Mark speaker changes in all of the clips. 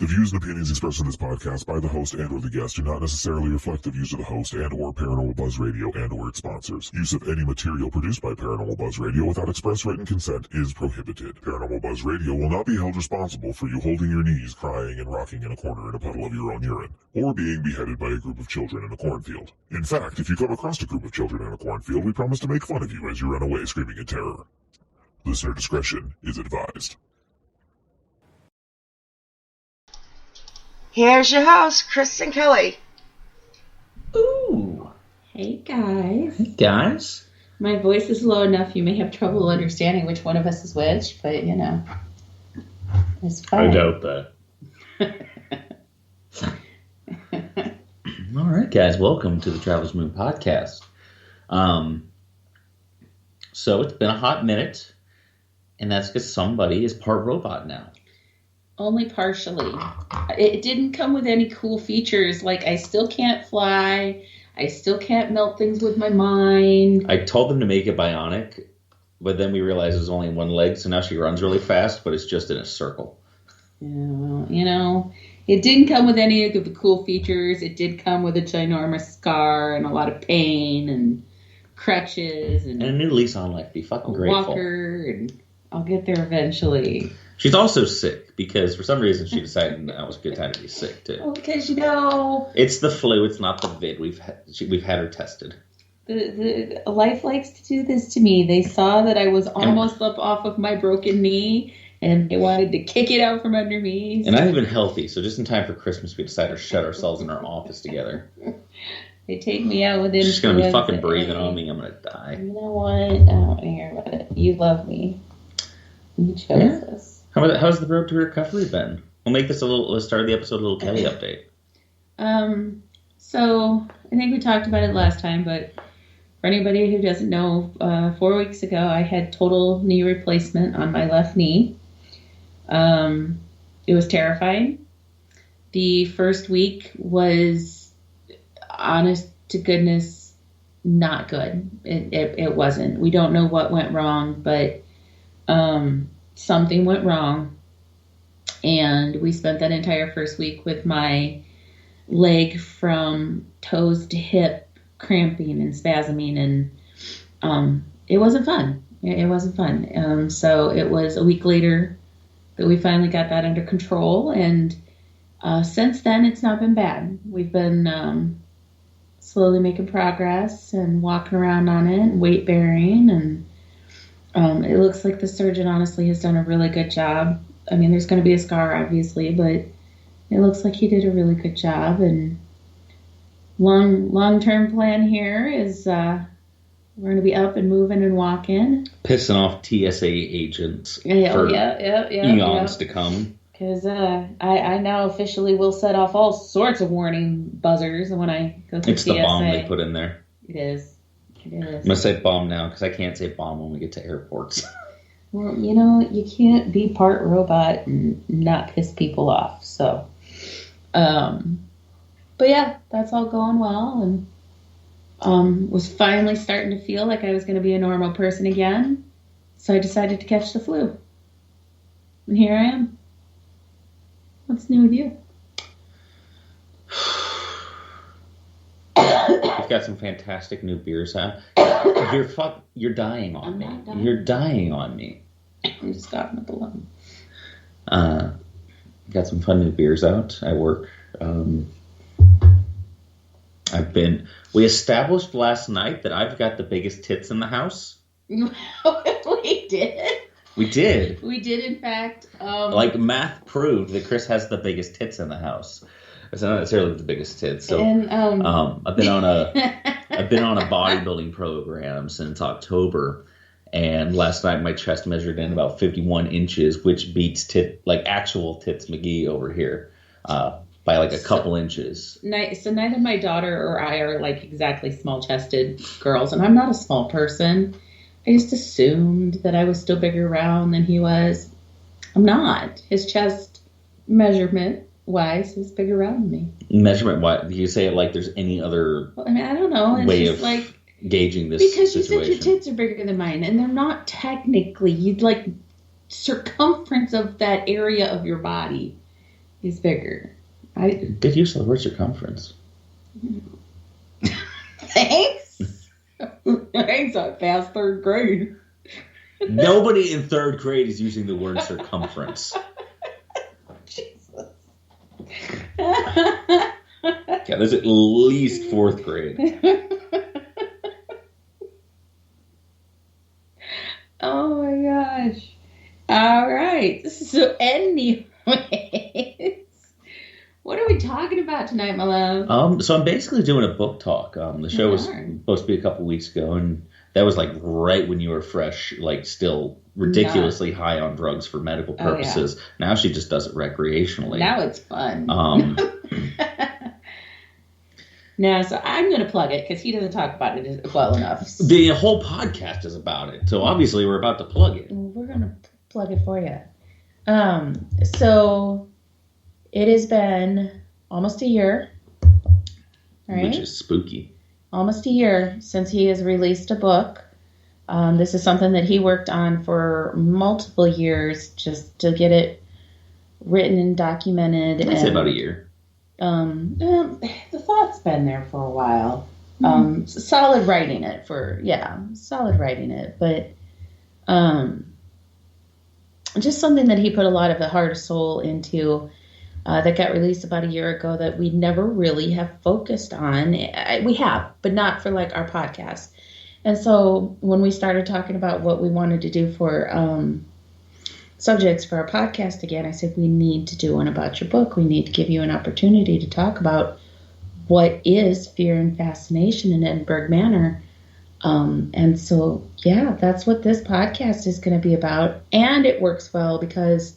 Speaker 1: The views and opinions expressed in this podcast by the host and or the guest do not necessarily reflect the views of the host and or Paranormal Buzz Radio and or its sponsors. Use of any material produced by Paranormal Buzz Radio without express written consent is prohibited. Paranormal Buzz Radio will not be held responsible for you holding your knees, crying, and rocking in a corner in a puddle of your own urine, or being beheaded by a group of children in a cornfield. In fact, if you come across a group of children in a cornfield, we promise to make fun of you as you run away screaming in terror. Listener discretion is advised.
Speaker 2: Here's your host, Chris and Kelly.
Speaker 3: Ooh.
Speaker 4: Hey, guys.
Speaker 3: Hey, guys.
Speaker 4: My voice is low enough you may have trouble understanding which one of us is which, but, you know, it's fine.
Speaker 3: I doubt that. All right, guys. Welcome to the Traveler's Moon podcast. So it's been a hot minute, and that's because somebody is part robot now.
Speaker 4: Only partially. It didn't come with any cool features, like I still can't fly, I still can't melt things with my mind.
Speaker 3: I told them to make it bionic, but then we realized it was only one leg, so now she runs really fast, but it's just in a circle.
Speaker 4: Yeah, well, you know, it didn't come with any of the cool features. It did come with a ginormous scar and a lot of pain and crutches and
Speaker 3: a new lease on life. Be fucking grateful.
Speaker 4: Walker, and I'll get there eventually.
Speaker 3: She's also sick because for some reason she decided that was a good time to be sick too.
Speaker 4: Well, because, you know,
Speaker 3: it's the flu. It's not the vid. We've had her tested.
Speaker 4: The life likes to do this to me. They saw that I was almost up off of my broken knee, and they wanted to kick it out from under me.
Speaker 3: And I've been healthy, so just in time for Christmas, we decided to shut ourselves in our office together.
Speaker 4: They take me out with
Speaker 3: She's gonna be fucking breathing on me. I'm gonna die.
Speaker 4: You know what? I don't want to hear about it. You love me. You chose this.
Speaker 3: How's the road to recovery been? We'll make this let's start the episode a little Kelly update.
Speaker 4: So I think we talked about it last time, but for anybody who doesn't know, 4 weeks ago I had total knee replacement on my left knee. It was terrifying. The first week was, honest to goodness, not good. It wasn't. We don't know what went wrong, but something went wrong, and we spent that entire first week with my leg from toes to hip cramping and spasming, and it wasn't fun. It wasn't fun. So it was a week later that we finally got that under control, and since then it's not been bad. We've been slowly making progress and walking around on it and weight bearing, and it looks like the surgeon honestly has done a really good job. I mean, there's going to be a scar, obviously, but it looks like he did a really good job. And long-term plan here is we're going to be up and moving and walking.
Speaker 3: Pissing off TSA agents for eons to come.
Speaker 4: Because I now officially will set off all sorts of warning buzzers when I go through TSA.
Speaker 3: It's the bomb they put in there.
Speaker 4: It is.
Speaker 3: I'm going to say bomb now because I can't say bomb when we get to airports.
Speaker 4: Well, you know, you can't be part robot and not piss people off. So, but yeah, that's all going well, and was finally starting to feel like I was going to be a normal person again. So I decided to catch the flu. And here I am. What's new with you?
Speaker 3: You've got some fantastic new beers out. You're dying on me. Dying. You're dying on me.
Speaker 4: I'm just coughing up a lung.
Speaker 3: Got some fun new beers out at work. We established last night that I've got the biggest tits in the house.
Speaker 4: We did.
Speaker 3: We did.
Speaker 4: We did, in fact.
Speaker 3: Like math proved that Chris has the biggest tits in the house. It's not necessarily the biggest tits. So
Speaker 4: and,
Speaker 3: I've been on a bodybuilding program since October, and last night my chest measured in about 51 inches, which beats actual Tits McGee over here by like a couple inches.
Speaker 4: So neither my daughter or I are like exactly small-chested girls, and I'm not a small person. I just assumed that I was still bigger around than he was. I'm not. His chest measurement wise is bigger around than me.
Speaker 3: Measurement wise? Do you say it like there's any other
Speaker 4: I mean, I don't know. It's
Speaker 3: way
Speaker 4: just
Speaker 3: of
Speaker 4: like
Speaker 3: gauging this
Speaker 4: because
Speaker 3: situation?
Speaker 4: You said your tits are bigger than mine, and they're not technically. You'd like circumference of that area of your body He's bigger.
Speaker 3: Good use of the word circumference.
Speaker 4: Thanks. Thanks, I passed 3rd grade.
Speaker 3: Nobody in 3rd grade is using the word circumference.
Speaker 4: Jesus.
Speaker 3: Yeah, that's at least 4th grade.
Speaker 4: Oh my gosh. All right. So anyways, what are we talking about tonight, my love?
Speaker 3: So I'm basically doing a book talk. The show was supposed to be a couple weeks ago, and that was like right when you were fresh, like still ridiculously high on drugs for medical purposes. Oh, yeah. Now she just does it recreationally.
Speaker 4: Now it's fun. No, so I'm going to plug it because he doesn't talk about it well enough.
Speaker 3: The whole podcast is about it, so obviously we're about to plug it.
Speaker 4: We're going to plug it for you. So it has been almost a year, right?
Speaker 3: Which is spooky.
Speaker 4: Almost a year since he has released a book. This is something that he worked on for multiple years just to get it written and documented.
Speaker 3: I'd say about a year.
Speaker 4: The thought's been there for a while. Solid writing it, but just something that he put a lot of the heart and soul into, that got released about a year ago that we never really have focused on. We have, but not for like our podcast. And so when we started talking about what we wanted to do for subjects for our podcast again, I said, we need to do one about your book. We need to give you an opportunity to talk about what is Fear and Fascination in Edinburgh Manor. And so, yeah, that's what this podcast is going to be about. And it works well because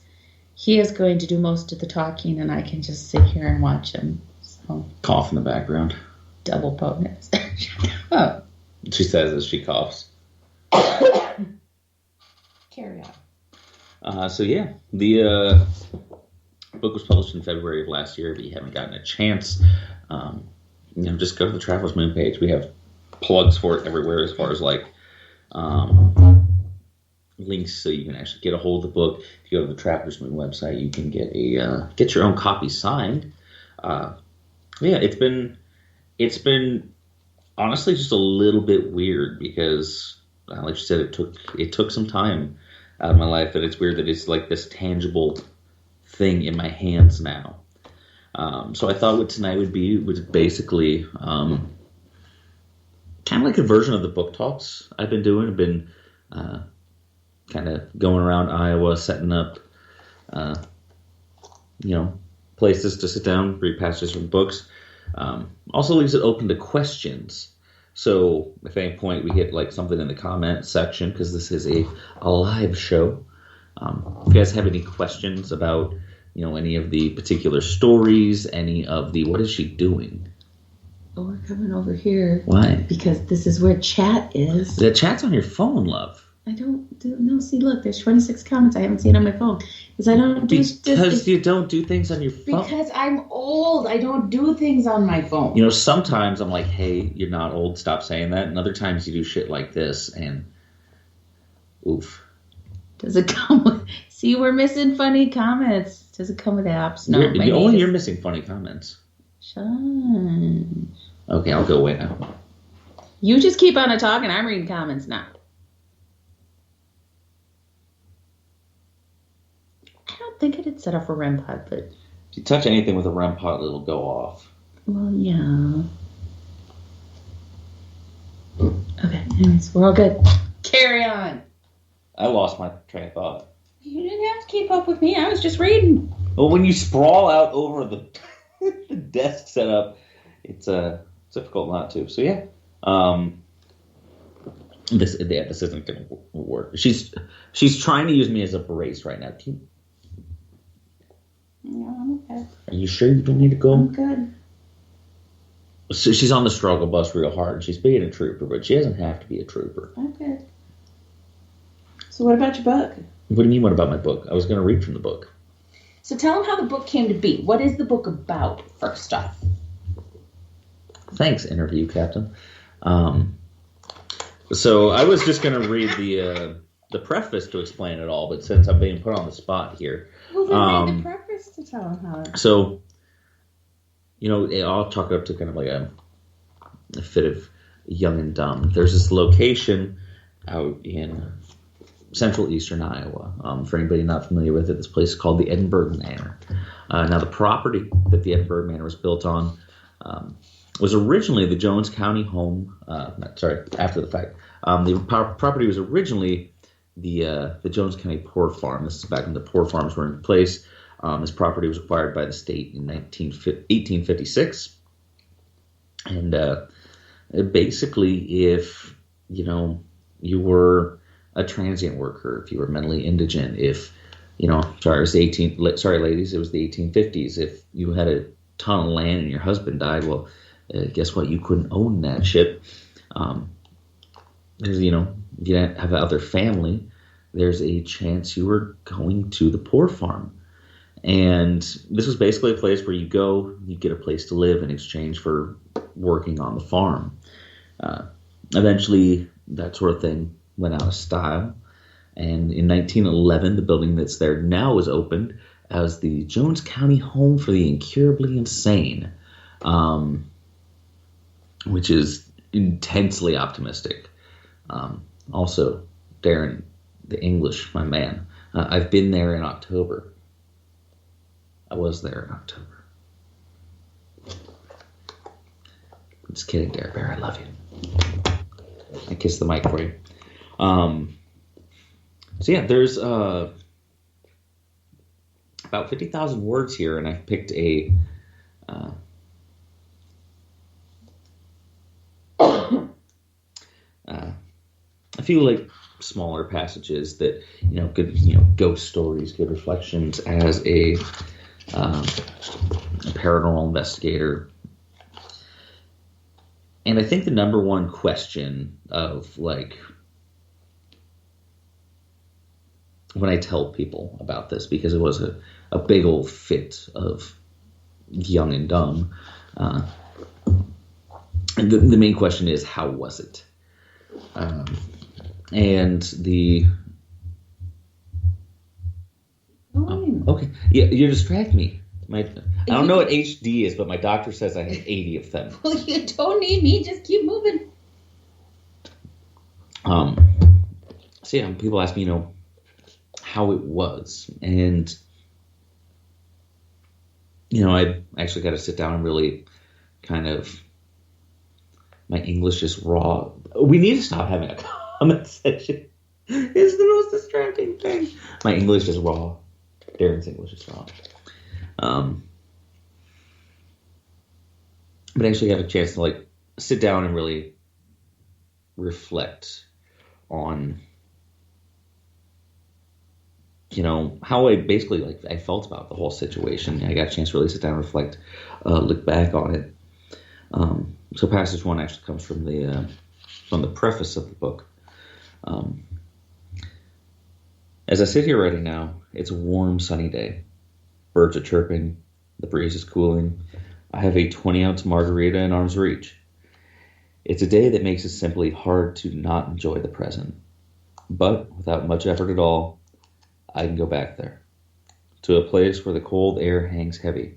Speaker 4: he is going to do most of the talking and I can just sit here and watch him. So
Speaker 3: cough in the background.
Speaker 4: Double bonus. Oh.
Speaker 3: She says as she coughs.
Speaker 4: Carry on.
Speaker 3: So yeah, the book was published in February of last year. If you haven't gotten a chance, just go to the Traveler's Moon page. We have plugs for it everywhere as far as like links so you can actually get a hold of the book. If you go to the Traveler's Moon website, you can get your own copy signed. Yeah, it's been honestly just a little bit weird because, like you said, it took some time out of my life, and it's weird that it's like this tangible thing in my hands now. So I thought what tonight was basically kind of like a version of the book talks I've been doing. I've been kind of going around Iowa, setting up places to sit down, read passages from books. Also leaves it open to questions. So if at any point we hit like something in the comment section, because this is a live show, if you guys have any questions about any of the particular stories, any of the what is she doing?
Speaker 4: Oh, we're coming over here.
Speaker 3: Why?
Speaker 4: Because this is where chat is.
Speaker 3: The chat's on your phone, love.
Speaker 4: I don't do no. See, look, there's 26 comments I haven't seen on my phone because I don't do.
Speaker 3: Because you don't do things on your phone.
Speaker 4: Because I'm old. I don't do things on my phone.
Speaker 3: Sometimes I'm like, hey, you're not old. Stop saying that. And other times you do shit like this, and oof.
Speaker 4: Does it come with? See, we're missing funny comments. Does it come with apps? No,
Speaker 3: you're missing funny comments.
Speaker 4: Sean.
Speaker 3: Okay, I'll go away now.
Speaker 4: You just keep on talking. I'm reading comments now. I don't think it had set up for REM pod, but
Speaker 3: if you touch anything with a REM pod, it'll go off.
Speaker 4: Well, yeah. Okay, anyways, we're all good. Carry on.
Speaker 3: I lost my train of thought.
Speaker 4: You didn't have to keep up with me. I was just reading.
Speaker 3: Well, when you sprawl out over the desk setup, it's difficult not to. So yeah, this isn't going to work. She's trying to use me as a brace right now.
Speaker 4: Yeah, I'm okay.
Speaker 3: Are you sure you don't need to go?
Speaker 4: I'm good.
Speaker 3: So she's on the struggle bus real hard. She's being a trooper, but she doesn't have to be a trooper.
Speaker 4: Okay. So what about your book?
Speaker 3: What do you mean, what about my book? I was going to read from the book.
Speaker 4: So tell them how the book came to be. What is the book about, first off?
Speaker 3: Thanks, interview captain. So I was just going to read the the preface to explain it all, but since I'm being put on the spot here.
Speaker 4: Well, then read the preface to tell them how it...
Speaker 3: So, I'll chalk it up to kind of like a fit of young and dumb. There's this location out in central eastern Iowa. For anybody not familiar with it, this place is called the Edinburgh Manor. Now, the property that the Edinburgh Manor was built on was originally the Jones County home. After the fact. The property was originally the Jones County Poor Farm. This is back when the Poor Farms were in place. This property was acquired by the state in 1856. And basically, if, you were a transient worker, if you were mentally indigent, if, it was ladies, it was the 1850s. If you had a ton of land and your husband died, well, guess what? You couldn't own that shit. Because, if you didn't have other family, there's a chance you were going to the poor farm. And this was basically a place where you go, you get a place to live in exchange for working on the farm. Eventually, that sort of thing went out of style. And in 1911, the building that's there now was opened as the Jones County Home for the Incurably Insane, which is intensely optimistic. Also, Darren, the English, my man, I've been there in October. I was there in October. I'm just kidding, Derek Bear. I love you. I kiss the mic for you. There's about 50,000 words here, and I've picked a few smaller passages that good ghost stories, good reflections as a paranormal investigator. And I think the number one question of when I tell people about this, because it was a big old fit of young and dumb, and the main question is, how was it? Okay. Yeah, you distract me. I don't know what HD is, but my doctor says I have 80 of them.
Speaker 4: Well, you don't need me. Just keep moving.
Speaker 3: People ask me, how it was. And, I actually got to sit down and really kind of, my English is raw. We need to stop having a comment section. It's the most distracting thing. My English is raw. Darren's English is raw. But I actually have a chance to sit down and really reflect on, how I basically I felt about the whole situation. I got a chance to really sit down and reflect, look back on it. So passage one actually comes from the preface of the book. As I sit here writing now, it's a warm, sunny day. Birds are chirping. The breeze is cooling. I have a 20-ounce margarita in arm's reach. It's a day that makes it simply hard to not enjoy the present. But without much effort at all, I can go back there. To a place where the cold air hangs heavy.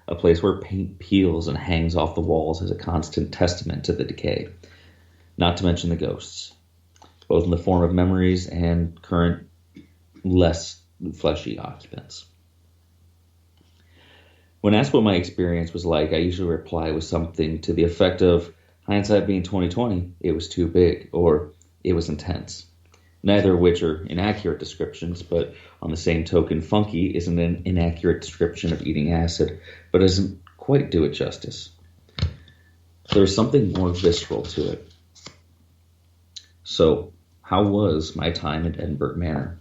Speaker 3: A place where paint peels and hangs off the walls as a constant testament to the decay. Not to mention the ghosts. Both in the form of memories and current, less fleshy occupants. When asked what my experience was like, I usually reply with something to the effect of, hindsight being 20/20, it was too big, or it was intense. Neither of which are inaccurate descriptions, but on the same token, funky isn't an inaccurate description of eating acid, but doesn't quite do it justice. There's something more visceral to it. So, how was my time at Edinburgh Manor?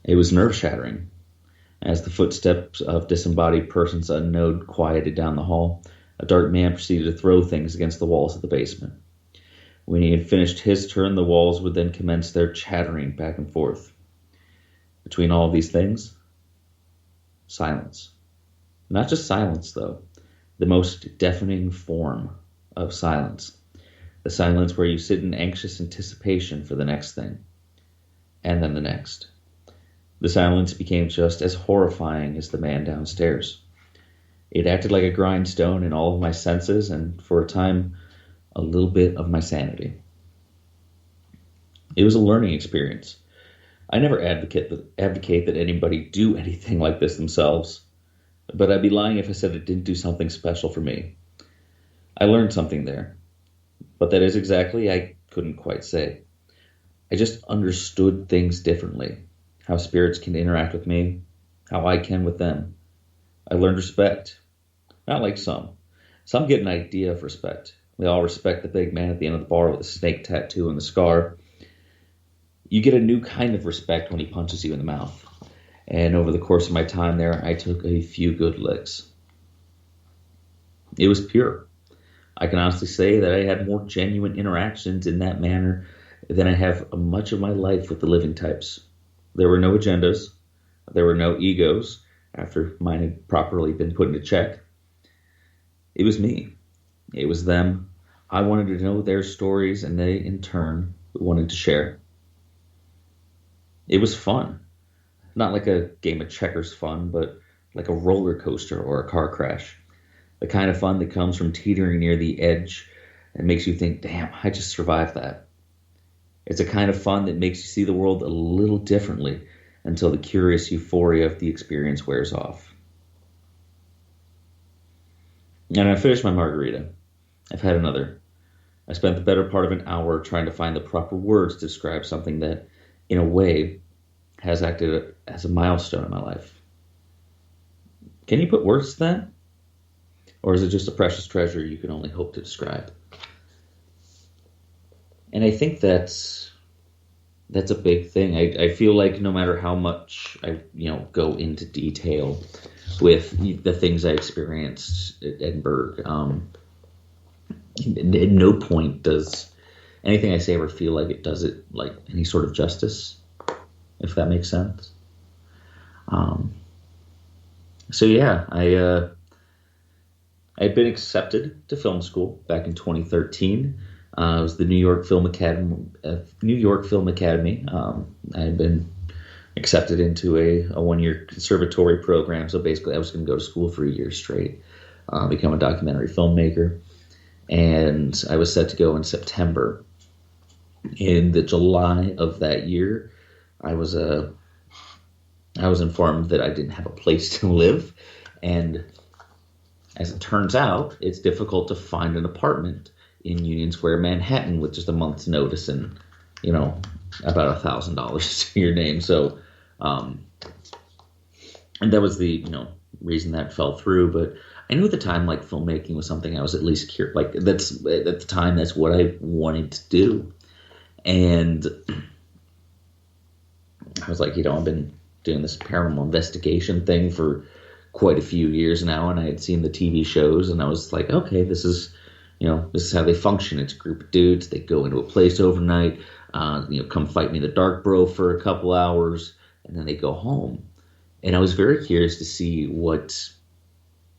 Speaker 3: It was nerve-shattering. As the footsteps of disembodied persons unknown quieted down the hall, a dark man proceeded to throw things against the walls of the basement. When he had finished his turn, the walls would then commence their chattering back and forth. Between all of these things, silence. Not just silence, though. The most deafening form of silence. The silence where you sit in anxious anticipation for the next thing. and then the next. The silence became just as horrifying as the man downstairs. It acted like a grindstone in all of my senses and, for a time, a little bit of my sanity. It was a learning experience. I never advocate that anybody do anything like this themselves, but I'd be lying if I said it didn't do something special for me. I learned something there, but that is exactly I couldn't quite say. I just understood things differently, how spirits can interact with me, how I can with them. I learned respect, not like some. Some get an idea of respect. We all respect the big man at the end of the bar with a snake tattoo and the scar. You get a new kind of respect when he punches you in the mouth. And over the course of my time there, I took a few good licks. It was pure. I can honestly say that I had more genuine interactions in that manner than I have much of my life with the living types. There were no agendas. There were no egos after mine had properly been put into check. It was me. It was them. I wanted to know their stories, and they, in turn, wanted to share. It was fun. Not like a game of checkers fun, but like a roller coaster or a car crash. The kind of fun that comes from teetering near the edge and makes you think, damn, I just survived that. It's a kind of fun that makes you see the world a little differently until the curious euphoria of the experience wears off. And I finished my margarita. I've had another. I spent the better part of an hour trying to find the proper words to describe something that, in a way, has acted as a milestone in my life. Can you put words to that? Or is it just a precious treasure you can only hope to describe? And I think that's a big thing. I feel like no matter how much I go into detail with the things I experienced at Edinburgh, at no point does anything I say ever feel like it does it like any sort of justice, if that makes sense. So yeah, I'd been accepted to film school back in 2013. It was the New York Film Academy. I had been accepted into a one-year conservatory program. So basically, I was going to go to school for a year straight, become a documentary filmmaker. And I was set to go in September. In the July of that year, I was informed that I didn't have a place to live, and as it turns out, it's difficult to find an apartment in Union Square, Manhattan, with just a month's notice and, about $1,000 to your name. So, and that was the, reason that fell through. But I knew at the time, like, filmmaking was something I was at least curious. Like, that's at the time, that's what I wanted to do. And I was like, I've been doing this paranormal investigation thing for quite a few years now, and I had seen the TV shows, and I was like, okay, this is how they function. It's a group of dudes. They go into a place overnight, come fight me in the dark, bro, for a couple hours, and then they go home. And I was very curious to see what,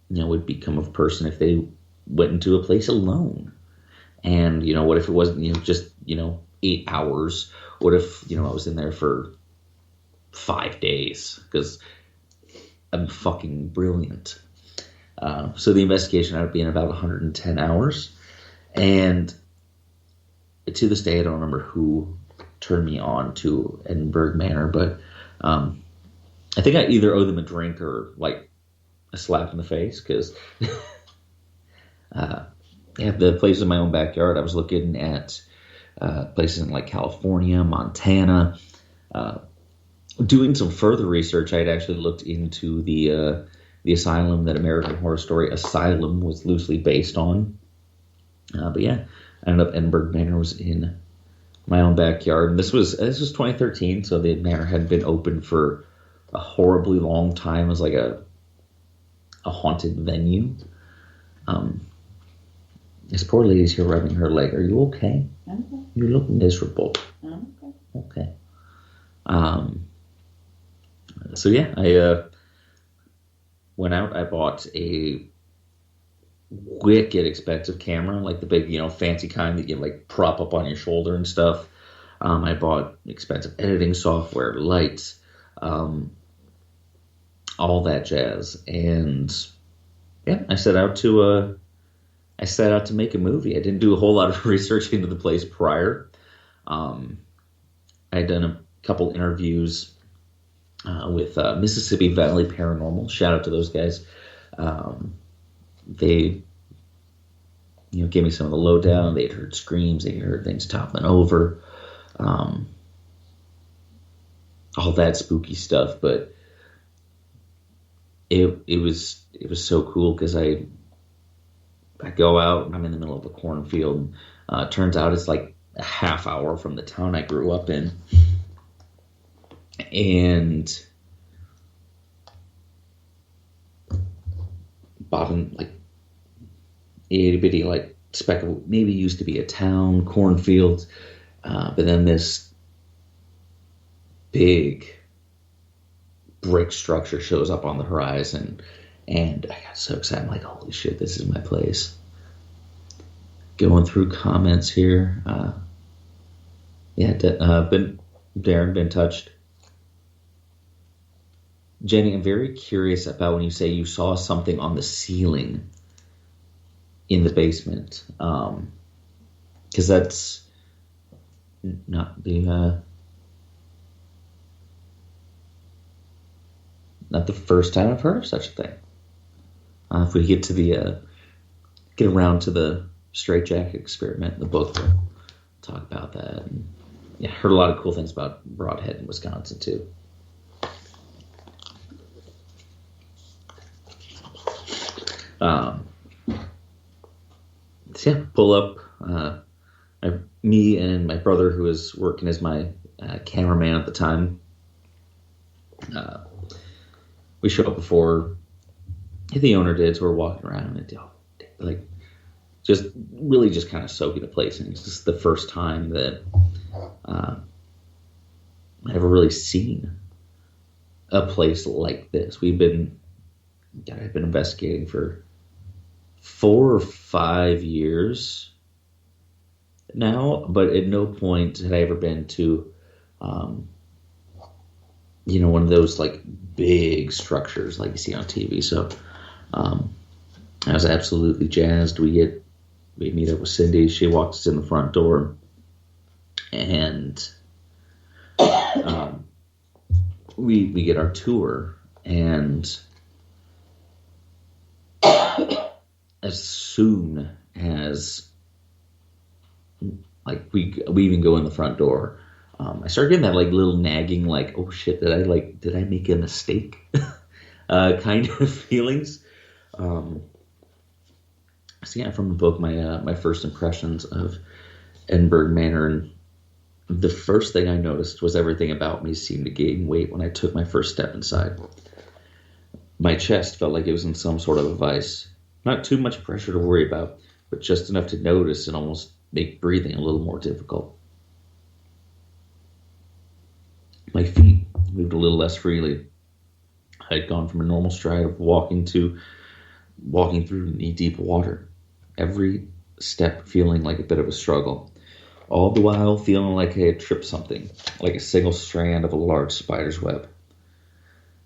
Speaker 3: would become of a person if they went into a place alone. And, what if it wasn't, just, 8 hours? What if, I was in there for 5 days? Because I'm fucking brilliant. So the investigation ended up being about 110 hours. And to this day, I don't remember who turned me on to Edinburgh Manor, but I think I either owe them a drink or, like, a slap in the face, because the place in my own backyard. I was looking at places in, like, California, Montana. Doing some further research, I had actually looked into the asylum that American Horror Story Asylum was loosely based on. But yeah, I ended up Edinburgh Manor was in my own backyard. And this was 2013, so the manor had been open for a horribly long time as like a haunted venue. This poor lady's here rubbing her leg. Are you okay? I'm okay. You look miserable. I'm okay. Okay. So yeah, I went out. I bought a wicked expensive camera, like the big, fancy kind that you like prop up on your shoulder and stuff. I bought expensive editing software, lights, all that jazz, and yeah, I set out to make a movie. I didn't do a whole lot of research into the place prior. I'd done a couple interviews with Mississippi Valley Paranormal. Shout out to those guys. They gave me some of the lowdown. They'd heard screams. They'd heard things toppling over. All that spooky stuff. But it was so cool because I go out and I'm in the middle of a cornfield. Turns out it's like a half hour from the town I grew up in. And bottom, like, itty bitty, like, speck of, maybe used to be a town, cornfields, but then this big brick structure shows up on the horizon, and I got so excited. I'm like, holy shit, this is my place. Going through comments here. Darren, been touched. Jenny, I'm very curious about when you say you saw something on the ceiling in the basement, because that's not the first time I've heard of such a thing. If we get around to the straitjacket experiment in the book, we'll talk about that. And, yeah, heard a lot of cool things about Broadhead in Wisconsin too. So yeah, pull up. Me and my brother, who was working as my cameraman at the time, we show up before the owner did. So we're walking around and just kind of soaking the place. And it's just the first time that I've ever really seen a place like this. I've been investigating for 4 or 5 years now, but at no point had I ever been to, one of those like big structures like you see on TV. So I was absolutely jazzed. We meet up with Cindy. She walks us in the front door, and we get our tour, and as soon as we even go in the front door, I started getting that like little nagging, like, oh shit, did I make a mistake kind of feelings. So yeah, from the book, my first impressions of Edinburgh Manor, and the first thing I noticed was everything about me seemed to gain weight when I took my first step inside. My chest felt like it was in some sort of a vice. Not too much pressure to worry about, but just enough to notice and almost make breathing a little more difficult. My feet moved a little less freely. I had gone from a normal stride of walking through knee-deep water. Every step feeling like a bit of a struggle. All the while feeling like I had tripped something, like a single strand of a large spider's web.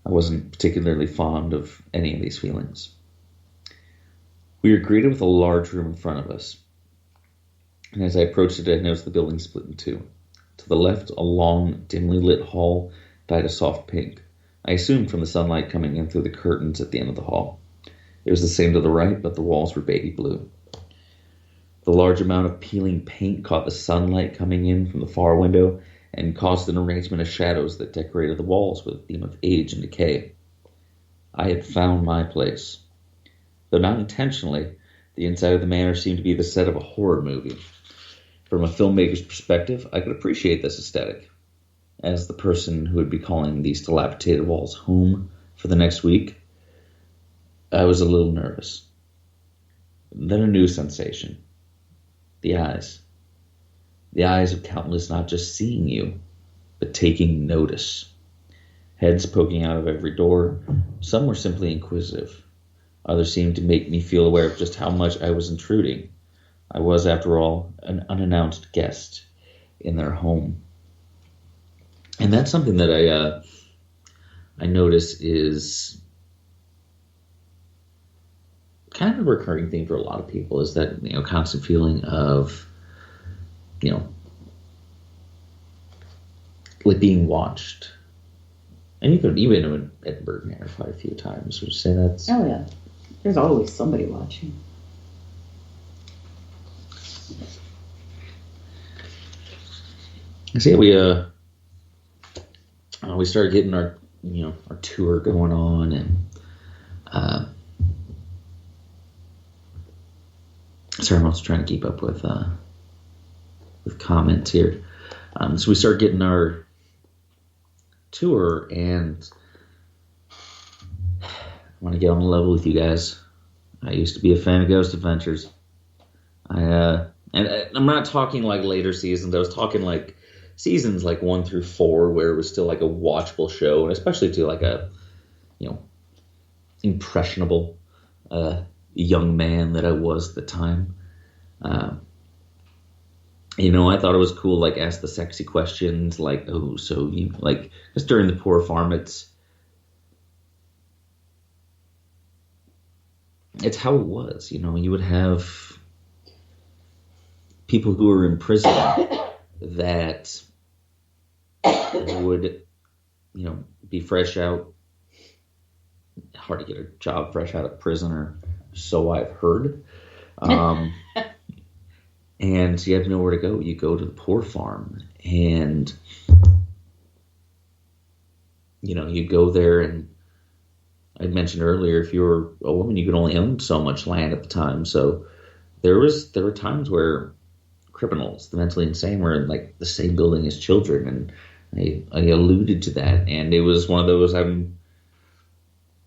Speaker 3: I wasn't particularly fond of any of these feelings. We were greeted with a large room in front of us, and as I approached it, I noticed the building split in two. To the left, a long, dimly lit hall dyed a soft pink. I assumed from the sunlight coming in through the curtains at the end of the hall. It was the same to the right, but the walls were baby blue. The large amount of peeling paint caught the sunlight coming in from the far window and caused an arrangement of shadows that decorated the walls with a theme of age and decay. I had found my place. Though not intentionally, the inside of the manor seemed to be the set of a horror movie. From a filmmaker's perspective, I could appreciate this aesthetic. As the person who would be calling these dilapidated walls home for the next week, I was a little nervous. Then a new sensation. The eyes. The eyes of countless not just seeing you, but taking notice. Heads poking out of every door. Some were simply inquisitive. Others seemed to make me feel aware of just how much I was intruding. I was, after all, an unannounced guest in their home. And that's something that I notice is kind of a recurring theme for a lot of people, is that, constant feeling of, like being watched. And you've been in Edinburgh Manor quite a few times. Would you say that's...
Speaker 5: Oh, yeah. There's always somebody watching.
Speaker 3: See, we started getting our tour going on, and sorry, I'm also trying to keep up with comments here. So we started getting our tour, and I want to get on the level with you guys. I used to be a fan of Ghost Adventures. And I'm not talking like later seasons. I was talking like seasons like 1 through 4, where it was still like a watchable show, and especially to like a, impressionable young man that I was at the time. I thought it was cool, like, ask the sexy questions, like, oh, so you, like, just during the Poor Farm, it's how it was, you would have people who were in prison that would, be fresh out, hard to get a job fresh out of prison, or so I've heard. And you have nowhere to go. You go to the Poor Farm, and, you go there, and I mentioned earlier, if you were a woman, you could only own so much land at the time. So there were times where criminals, the mentally insane, were in like the same building as children, and I alluded to that, and it was one of those,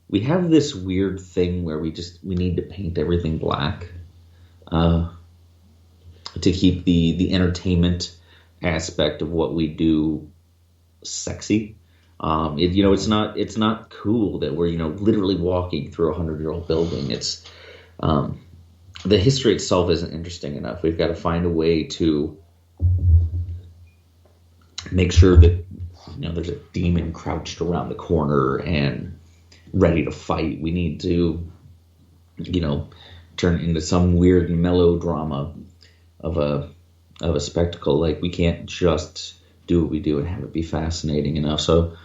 Speaker 3: we have this weird thing where we need to paint everything black to keep the entertainment aspect of what we do sexy. It's not cool that we're literally walking through a 100-year-old building. It's the history itself isn't interesting enough. We've got to find a way to make sure that there's a demon crouched around the corner and ready to fight. We need to turn it into some weird melodrama of a spectacle. Like, we can't just do what we do and have it be fascinating enough. So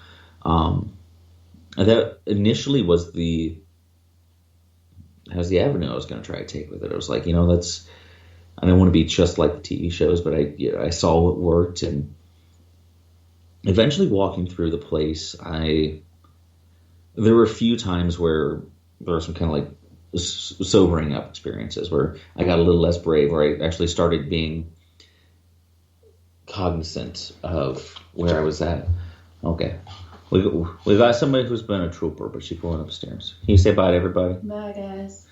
Speaker 3: that initially was the avenue I was going to try to take with it. I was like, I don't want to be just like the TV shows, but I saw what worked, and eventually walking through the place, there were a few times where there were some kind of like sobering up experiences where I got a little less brave, where I actually started being cognizant of where I was at. Okay. We got somebody who's been a trooper, but she's going upstairs. Can you say bye to everybody?
Speaker 5: Bye, guys.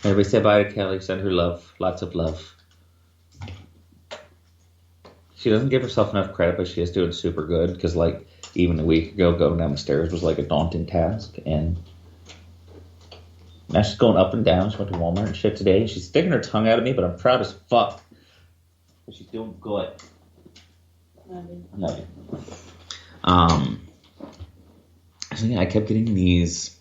Speaker 3: Everybody say bye to Kelly. Send her love. Lots of love. She doesn't give herself enough credit, but she is doing super good, because, like, even a week ago, going down the stairs was like a daunting task, and now she's going up and down. She went to Walmart and shit today. She's sticking her tongue out at me, but I'm proud as fuck. But she's doing good. Love you. So yeah, I kept getting these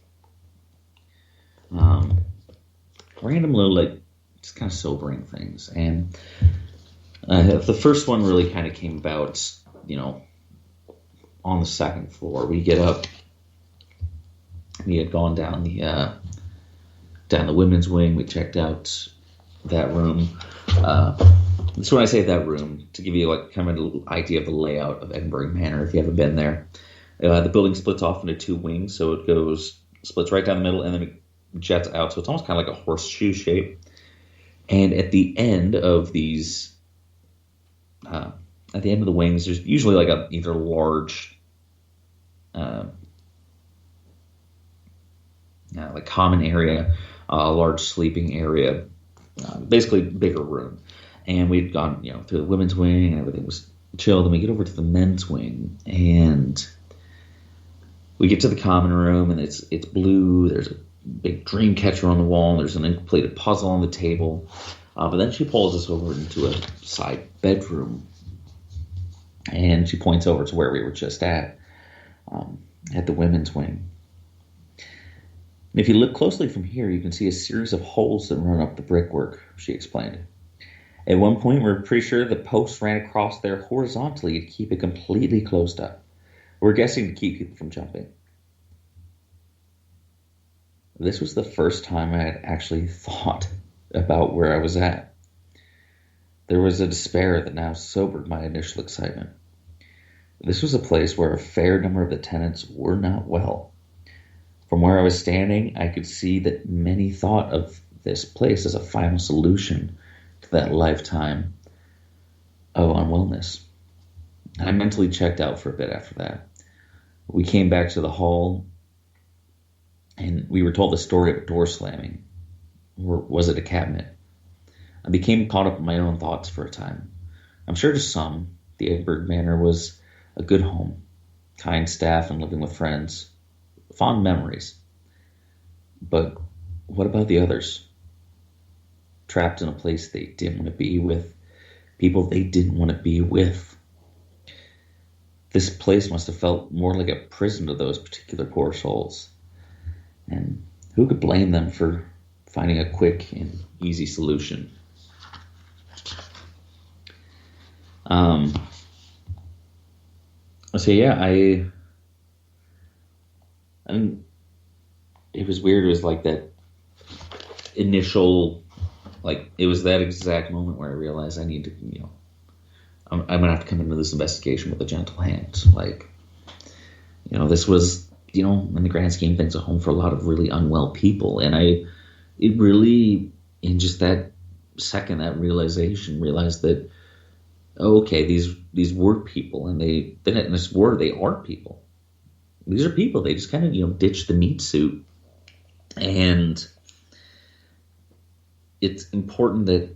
Speaker 3: random little, like, just kind of sobering things. And the first one really kind of came about, on the second floor. We get up. We had gone down the women's wing. We checked out that room. So when I say that room, to give you like kind of an idea of the layout of Edinburgh Manor, if you haven't been there, the building splits off into 2 wings. So it splits right down the middle, and then it jets out. So it's almost kind of like a horseshoe shape. And at the end of these, at the end of the wings, there's usually like either large, like common area, a large sleeping area, basically bigger room. And we'd gone, through the women's wing, and everything was chill. Then we get over to the men's wing, and we get to the common room, and it's blue. There's a big dream catcher on the wall. There's an incompleted puzzle on the table. But then she pulls us over into a side bedroom, and she points over to where we were just at the women's wing. And if you look closely from here, you can see a series of holes that run up the brickwork, she explained. At one point, we're pretty sure the posts ran across there horizontally to keep it completely closed up. We're guessing to keep people from jumping. This was the first time I had actually thought about where I was at. There was a despair that now sobered my initial excitement. This was a place where a fair number of the tenants were not well. From where I was standing, I could see that many thought of this place as a final solution to that lifetime of unwellness. I mentally checked out for a bit after that. We came back to the hall, and we were told the story of a door slamming. Or was it a cabinet? I became caught up in my own thoughts for a time. I'm sure to some, the Edinburgh Manor was a good home, kind staff and living with friends. Fond memories. But what about the others? Trapped in a place they didn't want to be with, people they didn't want to be with. This place must have felt more like a prison to those particular poor souls. And who could blame them for finding a quick and easy solution? So yeah, and it was weird. It was like that initial, like it was that exact moment where I realized I need to, I'm gonna have to come into this investigation with a gentle hand. Like, this was, in the grand scheme of things, a home for a lot of really unwell people, and it really, in just that second, that realization, realized that, okay, these were people, and they are people. These are people. They just kind of, ditch the meat suit. And it's important that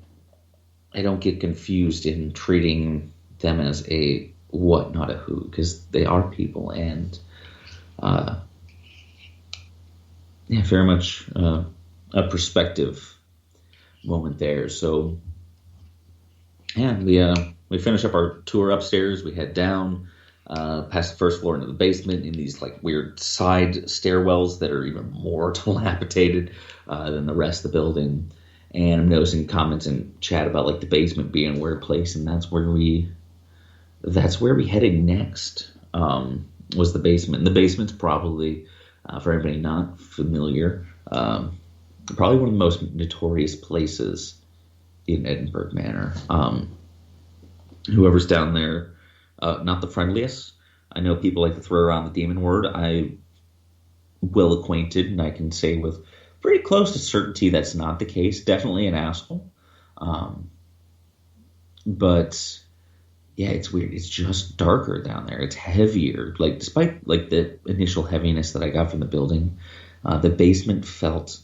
Speaker 3: I don't get confused in treating them as a what, not a who, because they are people. And, very much a perspective moment there. So, we finish up our tour upstairs. We head down. Past the first floor into the basement in these like weird side stairwells that are even more dilapidated than the rest of the building. And I'm noticing comments in chat about like the basement being a weird place, and that's where we headed next. Was the basement. And the basement's probably, for everybody not familiar, probably one of the most notorious places in Edinburgh Manor. Whoever's down there, not the friendliest. I know people like to throw around the demon word. I'm well acquainted, and I can say with pretty close to certainty that's not the case. Definitely an asshole. But yeah, it's weird. It's just darker down there. It's heavier. Like, despite like the initial heaviness that I got from the building, the basement felt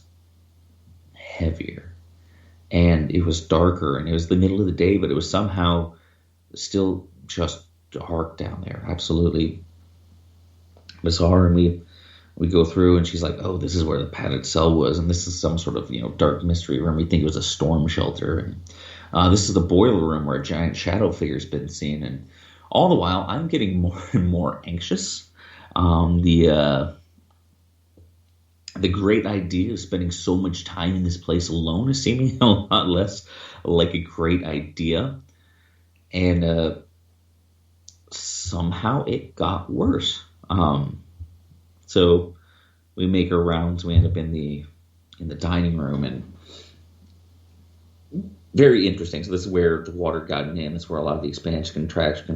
Speaker 3: heavier, and it was darker, and it was the middle of the day, but it was somehow still just dark down there. Absolutely bizarre. And we go through, and she's like, oh, this is where the padded cell was, and this is some sort of dark mystery room. We think it was a storm shelter, and this is the boiler room where a giant shadow figure's been seen. And all the while I'm getting more and more anxious. The great idea of spending so much time in this place alone is seeming a lot less like a great idea. And somehow it got worse. So we make our rounds. We end up in the dining room, and very interesting. So this is where the water got in. That's where a lot of the expansion contraction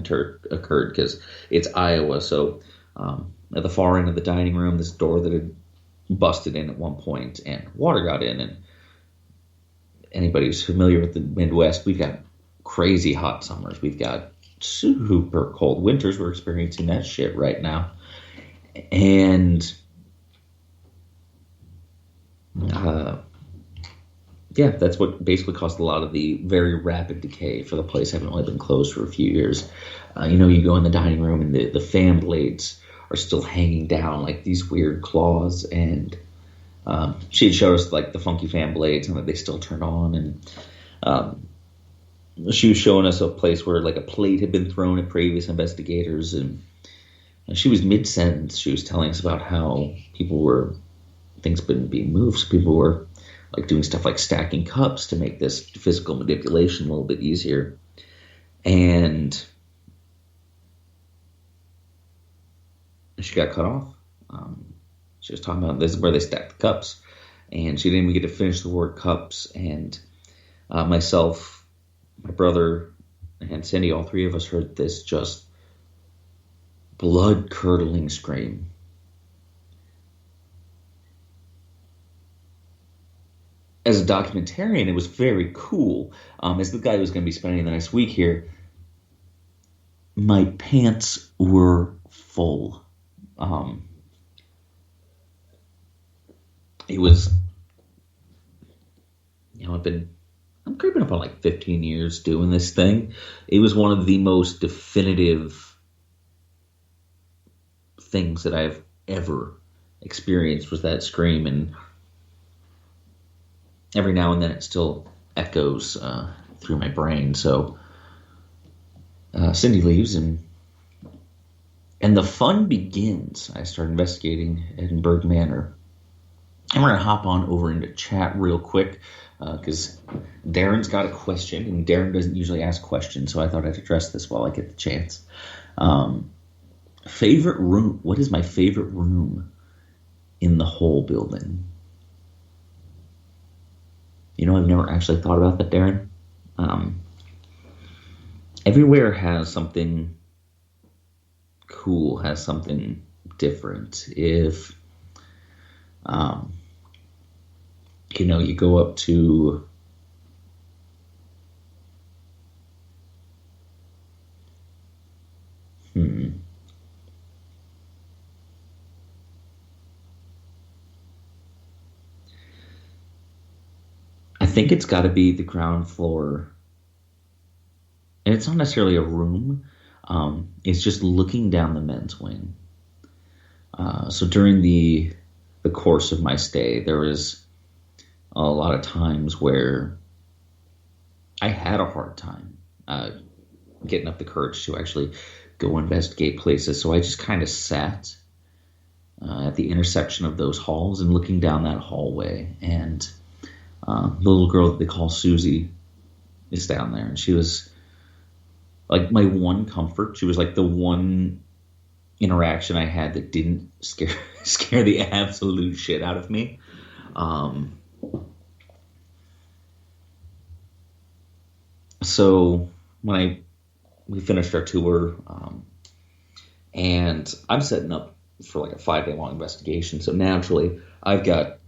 Speaker 3: occurred, because it's Iowa. So at the far end of the dining room, this door that had busted in at one point, and water got in. And anybody who's familiar with the Midwest, we've got crazy hot summers. We've got super cold winters. We're experiencing that shit right now. And that's what basically caused a lot of the very rapid decay for the place. Having only been closed for a few years. You go in the dining room, and the fan blades are still hanging down like these weird claws. And she had showed us like the funky fan blades, and that they still turn on. And She was showing us a place where like a plate had been thrown at previous investigators, and she was mid-sentence. She was telling us about how things been being moved. So people were like doing stuff like stacking cups to make this physical manipulation a little bit easier. And she got cut off. She was talking about this is where they stacked the cups, and she didn't even get to finish the word cups. And myself, my brother, and Cindy, all three of us heard this just blood-curdling scream. As a documentarian, it was very cool. As the guy who was going to be spending the next week here, my pants were full. It was, I'm creeping up on like 15 years doing this thing. It was one of the most definitive things that I've ever experienced was that scream, and every now and then it still echoes through my brain. So Cindy leaves, and the fun begins. I start investigating Edinburgh Manor. And we're going to hop on over into chat real quick because Darren's got a question, and Darren doesn't usually ask questions, so I thought I'd address this while I get the chance. Favorite room? What is my favorite room in the whole building? You know, I've never actually thought about that, Darren. Everywhere has something cool, has something different. If you go up to I think it's got to be the ground floor, and it's not necessarily a room. It's just looking down the men's wing. So during the course of my stay, there was a lot of times where I had a hard time getting up the courage to actually go investigate places. So I just kind of sat at the intersection of those halls and looking down that hallway. And the little girl that they call Susie is down there. And she was like my one comfort. She was like the one interaction I had that didn't scare the absolute shit out of me. So when we finished our tour, and I'm setting up for like a 5-day long investigation, so naturally I've got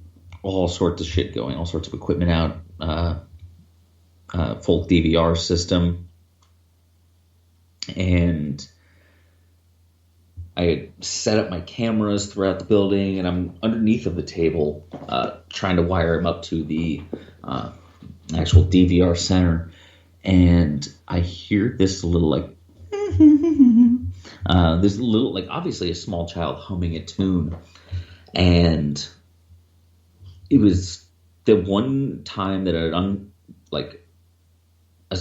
Speaker 3: all sorts of shit going, all sorts of equipment out, full DVR system, and I had set up my cameras throughout the building, and I'm underneath of the table trying to wire them up to the actual DVR center. And I hear this little like this little like obviously a small child humming a tune, and it was the one time that a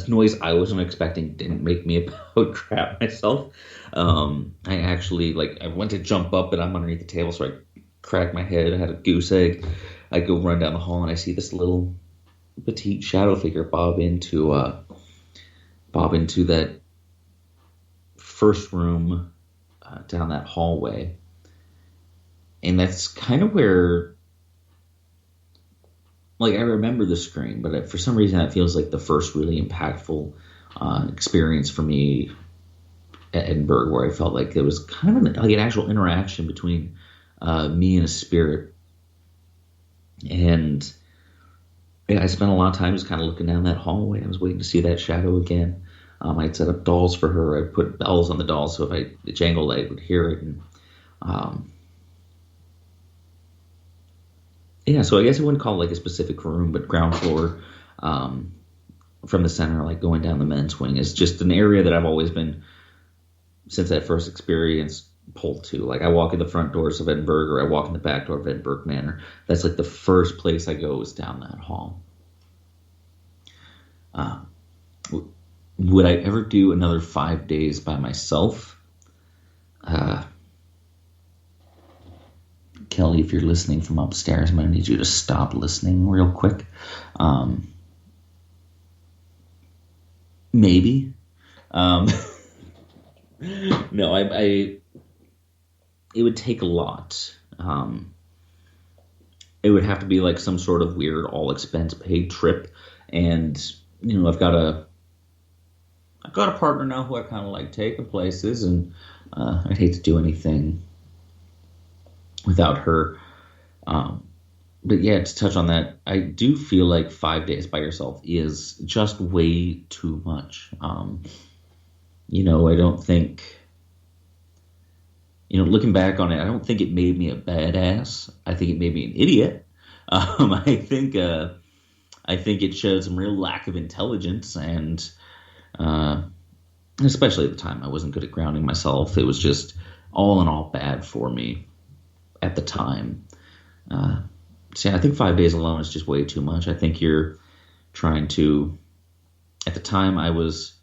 Speaker 3: noise I wasn't expecting didn't make me about crap myself. I actually I went to jump up, and I'm underneath the table, so I cracked my head. I had a goose egg. I go run down the hall, and I see this little petite shadow figure bob into that first room down that hallway. And that's kind of where, I remember the scream, but for some reason that feels like the first really impactful experience for me at Edinburgh, where I felt like there was kind of an actual interaction between me and a spirit. And yeah, I spent a lot of time just kind of looking down that hallway. I was waiting to see that shadow again. I'd set up dolls for her. I'd put bells on the dolls, so if I jangled, I would hear it. And so I guess I wouldn't call it a specific room, but ground floor from the center, going down the men's wing, is just an area that I've always been, since that first experience, pulled to. I walk in the front doors of Edinburgh, or I walk in the back door of Edinburgh Manor. That's the first place I go is down that hall. Would I ever do another 5 days by myself? Kelly, if you're listening from upstairs, I'm going to need you to stop listening real quick. Maybe. No, it would take a lot. It would have to be like some sort of weird all expense paid trip. And, I've got a partner now who I kind of like taking places, and I'd hate to do anything without her. But yeah, to touch on that, I do feel like 5 days by yourself is just way too much. I don't think, looking back on it, I don't think it made me a badass. I think it made me an idiot. I think it showed some real lack of intelligence, and especially at the time, I wasn't good at grounding myself. It was just all in all bad for me at the time. So yeah, I think 5 days alone is just way too much. I think you're trying to, at the time I was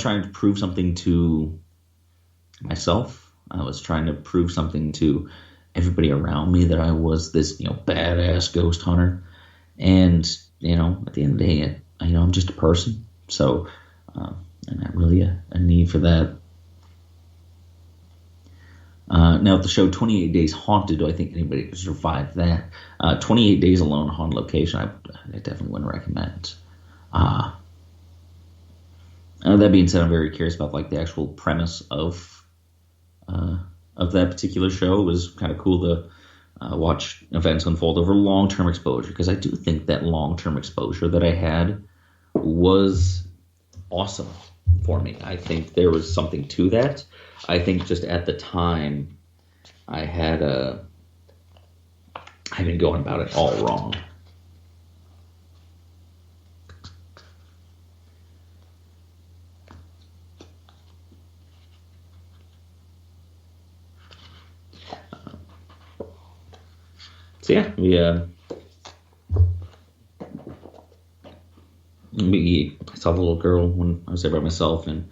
Speaker 3: trying to prove something to myself. I was trying to prove something to everybody around me that I was this, badass ghost hunter. And, at the end of the day, I'm just a person. So, and not really a need for that. Now, with the show 28 Days Haunted, do I think anybody could survive that? 28 Days Alone, haunted location, I definitely wouldn't recommend. That being said, I'm very curious about like the actual premise of that particular show. It was kind of cool to watch events unfold over long-term exposure, because I do think that long-term exposure that I had was awesome for me. I think there was something to that. I think just at the time, I had been going about it all wrong. So yeah, I saw the little girl when I was there by myself, and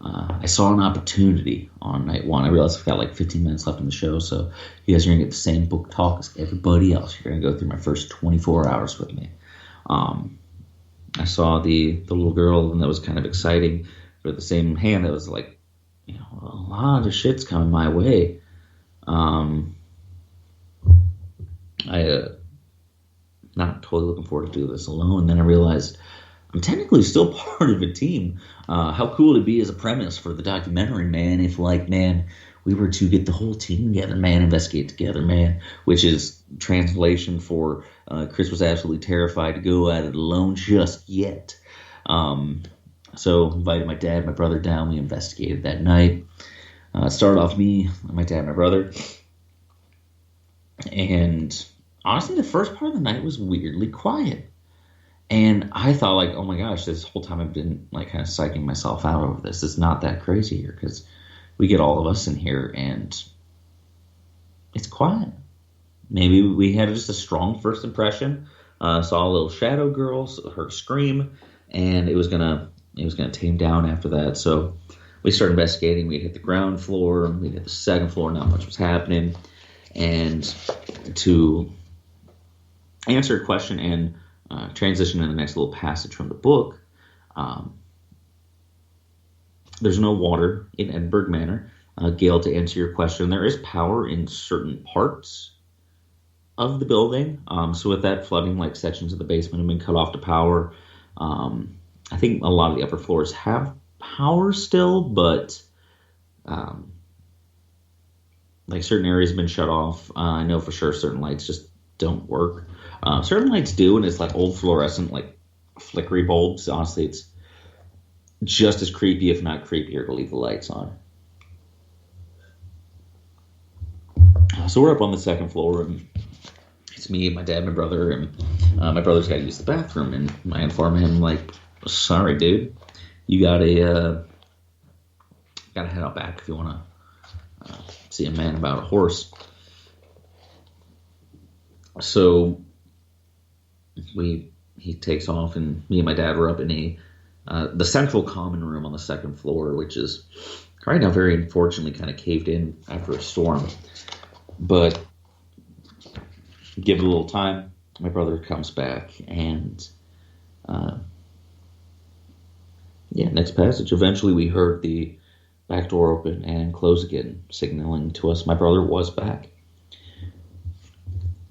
Speaker 3: I saw an opportunity on night one. I realized I've got like 15 minutes left in the show, so you guys are going to get the same book talk as everybody else. You're going to go through my first 24 hours with me. I saw the little girl, and that was kind of exciting. But at the same hand, that was like, a lot of shit's coming my way. Not totally looking forward to do this alone. And then I realized I'm technically still part of a team. How cool it'd be as a premise for the documentary, man, if we were to get the whole team together, man, investigate together, man, which is translation for Chris was absolutely terrified to go at it alone just yet. So invited my dad, my brother down. We investigated that night. It started off me, my dad, my brother. And honestly, the first part of the night was weirdly quiet. And I thought, like, oh my gosh, this whole time I've been, like, kind of psyching myself out over this. It's not that crazy here, because we get all of us in here, and it's quiet. Maybe we had just a strong first impression. Saw a little shadow girl, heard a scream, and it was gonna tame down after that. So we started investigating. We hit the ground floor, we hit the second floor. Not much was happening. And to answer a question and transition in the next little passage from the book, there's no water in Edinburgh Manor. Gail, to answer your question, there is power in certain parts of the building. So with that flooding, like sections of the basement have been cut off to power. I think a lot of the upper floors have power still, but like certain areas have been shut off. I know for sure certain lights just don't work. Certain lights do, and it's like old fluorescent, like flickery bulbs. Honestly, it's just as creepy, if not creepier, to leave the lights on. So we're up on the second floor, and it's me, my dad, my brother, and my brother's got to use the bathroom. And I inform him, like, sorry, dude, you gotta head out back if you want to see a man about a horse. So he takes off, and me and my dad were up in the central common room on the second floor, which is right now very unfortunately kind of caved in after a storm. But give it a little time, my brother comes back, and next passage. Eventually we heard the back door open and close again, signaling to us my brother was back.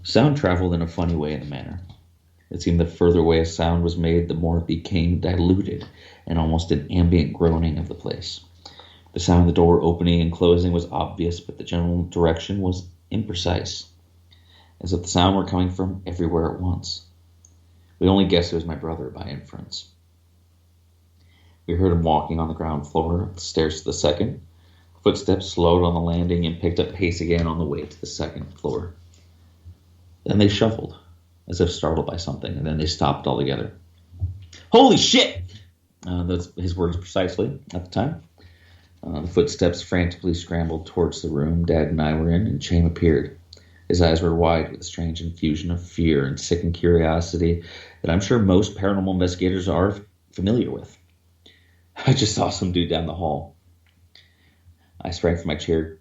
Speaker 3: Sound traveled in a funny way in the manor. It seemed the further away a sound was made, the more it became diluted and almost an ambient groaning of the place. The sound of the door opening and closing was obvious, but the general direction was imprecise, as if the sound were coming from everywhere at once. We only guessed it was my brother by inference. We heard him walking on the ground floor up the stairs to the second. Footsteps slowed on the landing and picked up pace again on the way to the second floor. Then they shuffled, as if startled by something, and then they stopped altogether. Holy shit! That's his words precisely at the time. The footsteps frantically scrambled towards the room Dad and I were in, and Chaim appeared. His eyes were wide with a strange infusion of fear and sickened curiosity that I'm sure most paranormal investigators are familiar with. I just saw some dude down the hall. I sprang from my chair,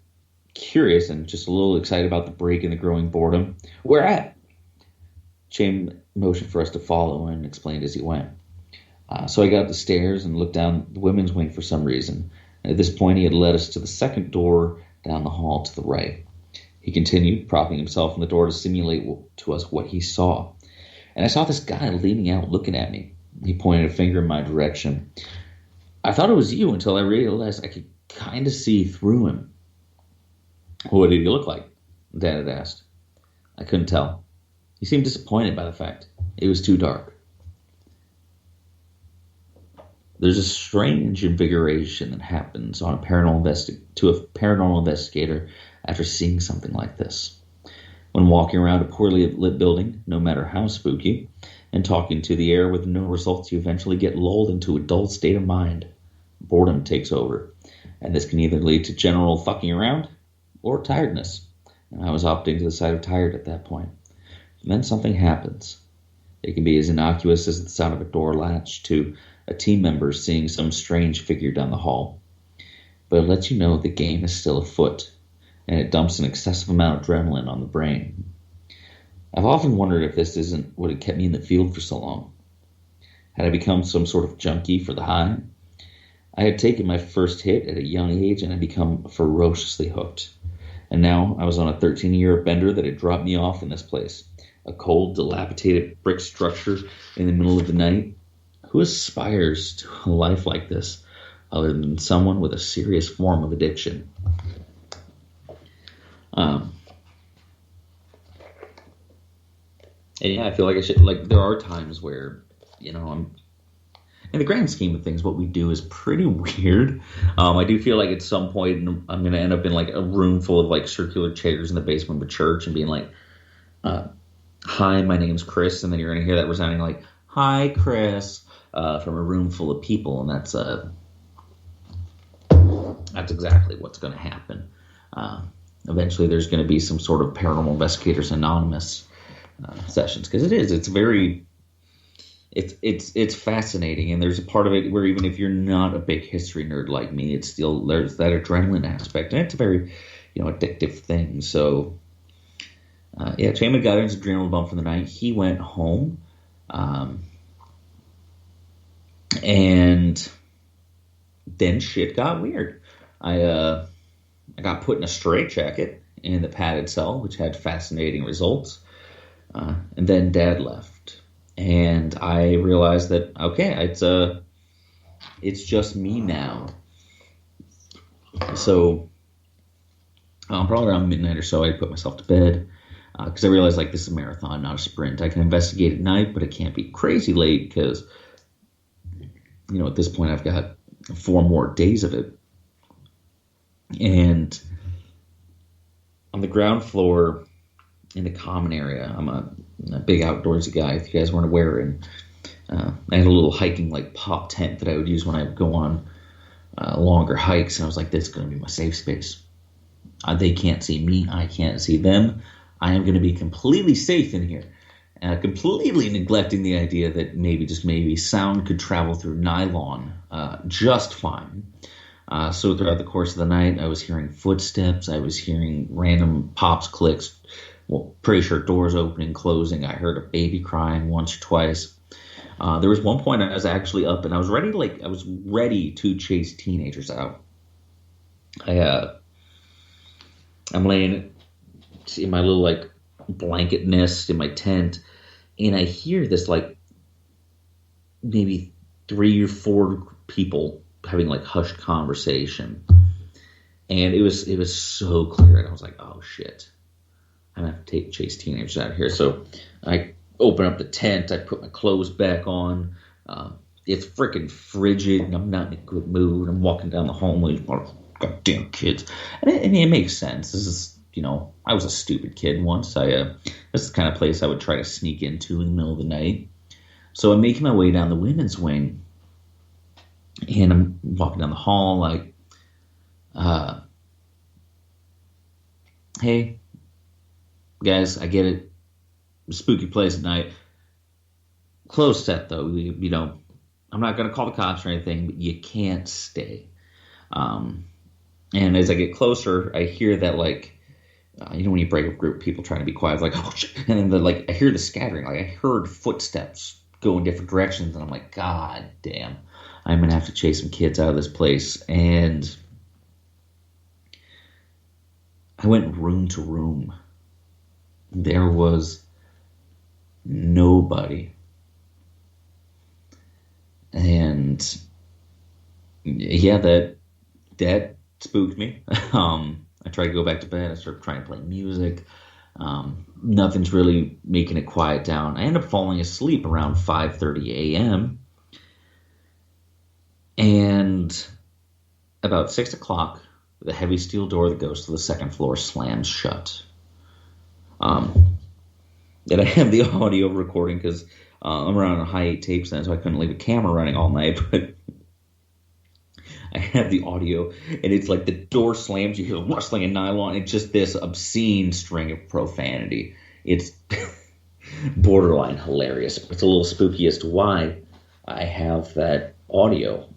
Speaker 3: curious and just a little excited about the break in the growing boredom. Where at? Chaim motioned for us to follow and explained as he went. So I got up the stairs and looked down the women's wing for some reason. And at this point, he had led us to the second door down the hall to the right. He continued, propping himself in the door to simulate to us what he saw. And I saw this guy leaning out, looking at me. He pointed a finger in my direction. I thought it was you until I realized I could kind of see through him. What did he look like? Dad had asked. I couldn't tell. He seemed disappointed by the fact it was too dark. There's a strange invigoration that happens on a paranormal investigator after seeing something like this. When walking around a poorly lit building, no matter how spooky, and talking to the air with no results, you eventually get lulled into a dull state of mind. Boredom takes over, and this can either lead to general fucking around or tiredness. And I was opting to the side of tired at that point. And then something happens. It can be as innocuous as the sound of a door latch to a team member seeing some strange figure down the hall. But it lets you know the game is still afoot, and it dumps an excessive amount of adrenaline on the brain. I've often wondered if this isn't what had kept me in the field for so long. Had I become some sort of junkie for the high? I had taken my first hit at a young age and had become ferociously hooked. And now I was on a 13-year bender that had dropped me off in this place. A cold, dilapidated brick structure in the middle of the night. Who aspires to a life like this other than someone with a serious form of addiction? And yeah, I feel like I should, there are times where, I'm, in the grand scheme of things, what we do is pretty weird. I do feel like at some point I'm going to end up in a room full of circular chairs in the basement of a church and being like, hi, my name's Chris. And then you're going to hear that resounding hi, Chris, from a room full of people. And that's exactly what's going to happen. Eventually there's going to be some sort of Paranormal Investigators Anonymous sessions, because it's very, it's fascinating, and there's a part of it where even if you're not a big history nerd like me, it's still, there's that adrenaline aspect, and it's a very, addictive thing. So Chaim got his adrenaline bump for the night. He went home, and then shit got weird. I got put in a straitjacket in the padded cell, which had fascinating results. And then Dad left, and I realized that, okay, it's just me now. So probably around midnight or so, I put myself to bed, because I realized this is a marathon, not a sprint. I can investigate at night, but it can't be crazy late because, at this point I've got 4 more days of it. And on the ground floor in the common area, I'm a big outdoorsy guy, if you guys weren't aware, and I had a little hiking pop tent that I would use when I would go on longer hikes, and I was like, this is going to be my safe space. They can't see me, I can't see them. I am going to be completely safe in here. completely neglecting the idea that maybe sound could travel through nylon just fine. So throughout the course of the night, I was hearing footsteps. I was hearing random pops, clicks. Well, pretty sure doors opening, closing. I heard a baby crying once or twice. There was one point I was actually up and I was ready to chase teenagers out. I'm laying in my little like blanket nest in my tent, and I hear this like maybe 3 or 4 people having like hushed conversation, and it was so clear, and I was like, oh shit, I'm gonna have to chase teenagers out of here. So I open up the tent, I put my clothes back on. It's freaking frigid, and I'm not in a good mood. I'm walking down the hallway, goddamn kids, and it makes sense. This is, I was a stupid kid once. This is the kind of place I would try to sneak into in the middle of the night. So I'm making my way down the women's wing, and I'm walking down the hall like, hey, guys, I get it. Spooky place at night. Closed set, though. I'm not going to call the cops or anything, but you can't stay. And as I get closer, I hear that, like, when you break up a group of people trying to be quiet, it's like, oh, shit. And then, I hear the scattering. Like, I heard footsteps go in different directions, and I'm like, God damn. I'm going to have to chase some kids out of this place. And I went room to room. There was nobody. And yeah, that spooked me. I tried to go back to bed. I started trying to play music. Nothing's really making it quiet down. I end up falling asleep around 5:30 a.m. And about 6 o'clock, the heavy steel door that goes to the second floor slams shut. And I have the audio recording because I'm running on high 8 tapes then, so I couldn't leave a camera running all night. But I have the audio, and it's like the door slams, you hear rustling in nylon, it's just this obscene string of profanity. It's borderline hilarious. It's a little spooky as to why I have that audio.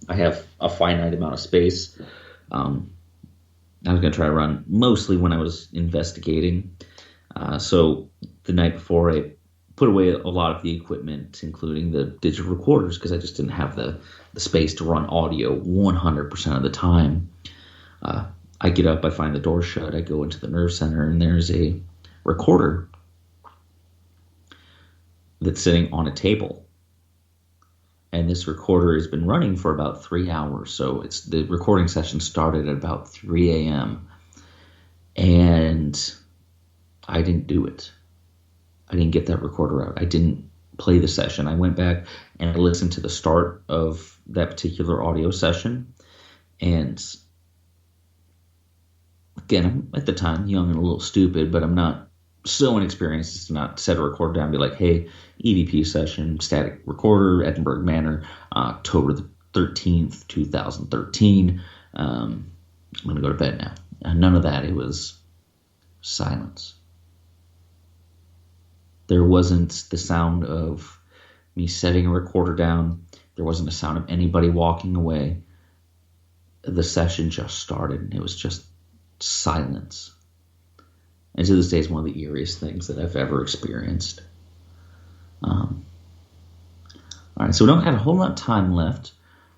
Speaker 3: I have a finite amount of space. I was going to try to run mostly when I was investigating. So the night before, I put away a lot of the equipment, including the digital recorders, because I just didn't have the space to run audio 100% of the time. I get up, I find the door shut, I go into the nerve center, and there's a recorder that's sitting on a table. And this recorder has been running for about 3 hours. So the recording session started at about 3 a.m. And I didn't do it. I didn't get that recorder out. I didn't play the session. I went back and I listened to the start of that particular audio session. And again, I'm at the time young and a little stupid, but I'm not so inexperienced as to not set a recorder down and be like, hey, EVP session, static recorder, Edinburgh Manor, October the 13th, 2013. I'm going to go to bed now. And none of that. It was silence. There wasn't the sound of me setting a recorder down. There wasn't a sound of anybody walking away. The session just started, and it was just silence. And to this day, it's one of the eeriest things that I've ever experienced. All right, so we don't have a whole lot of time left.